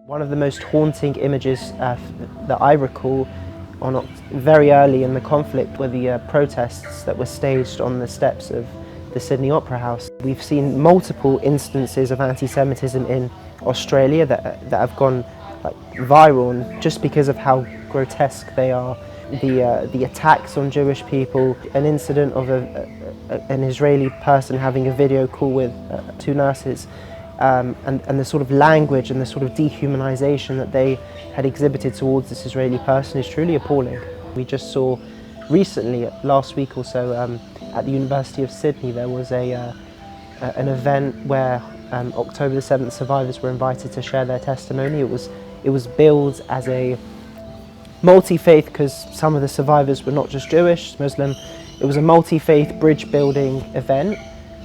One of the most haunting images that I recall very early in the conflict were the protests that were staged on the steps of the Sydney Opera House. We've seen multiple instances of anti-Semitism in Australia that have gone viral just because of how grotesque they are. The attacks on Jewish people, an incident of an Israeli person having a video call with two nurses, and the sort of language and the sort of dehumanization that they had exhibited towards this Israeli person is truly appalling. We just saw recently, last week or so, at the University of Sydney, there was an event where October the 7th survivors were invited to share their testimony. It was billed as a multi-faith because some of the survivors were not just Jewish, Muslim. It was a multi-faith bridge building event,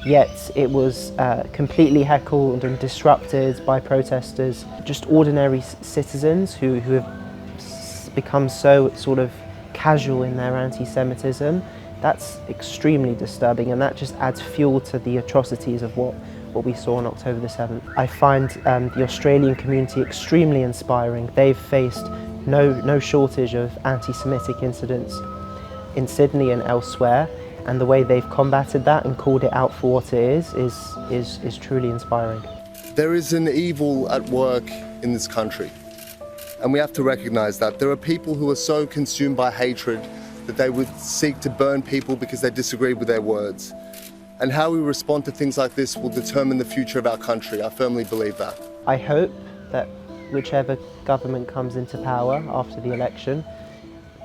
yet it was completely heckled and disrupted by protesters, just ordinary citizens who have become so sort of casual in their anti-Semitism. That's extremely disturbing, and that just adds fuel to the atrocities of what we saw on October the 7th. I find the Australian community extremely inspiring. They've faced no shortage of anti-Semitic incidents in Sydney and elsewhere, and the way they've combated that and called it out for what it is truly inspiring. There is an evil at work in this country, and we have to recognise that. There are people who are so consumed by hatred that they would seek to burn people because they disagree with their words. And how we respond to things like this will determine the future of our country. I firmly believe that. I hope that whichever government comes into power after the election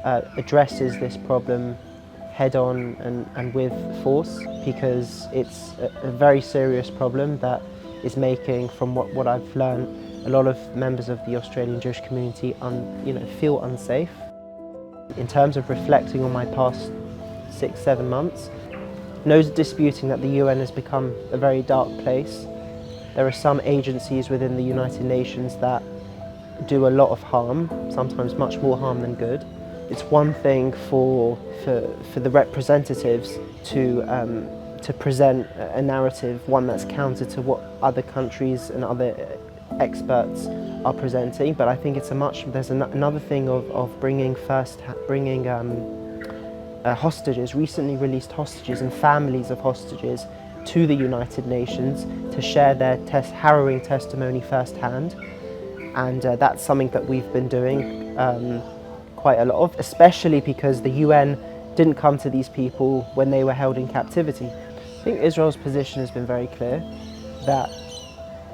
addresses this problem head on and with force, because it's a very serious problem that is making, from what I've learned, a lot of members of the Australian Jewish community feel unsafe. In terms of reflecting on my past 6-7 months, no disputing that the UN has become a very dark place. There are some agencies within the United Nations that do a lot of harm, sometimes much more harm than good. It's one thing for the representatives to present a narrative, one that's counter to what other countries and other experts are presenting, but I think there's another thing of bringing hostages, recently released hostages and families of hostages to the United Nations to share their harrowing testimony firsthand, and that's something that we've been doing quite a lot of, especially because the UN didn't come to these people when they were held in captivity. I think Israel's position has been very clear that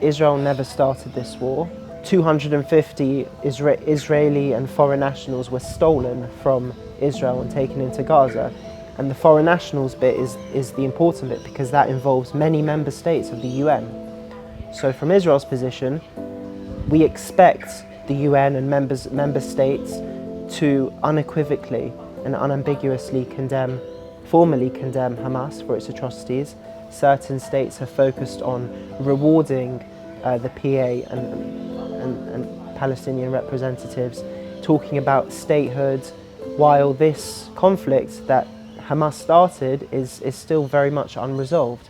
Israel never started this war. 250 Israeli and foreign nationals were stolen from Israel and taken into Gaza. And the foreign nationals bit is the important bit, because that involves many member states of the UN. So from Israel's position, we expect the UN and member states to unequivocally and unambiguously formally condemn Hamas for its atrocities. Certain states have focused on rewarding the PA and Palestinian representatives, talking about statehood, while this conflict that Hamas started is still very much unresolved.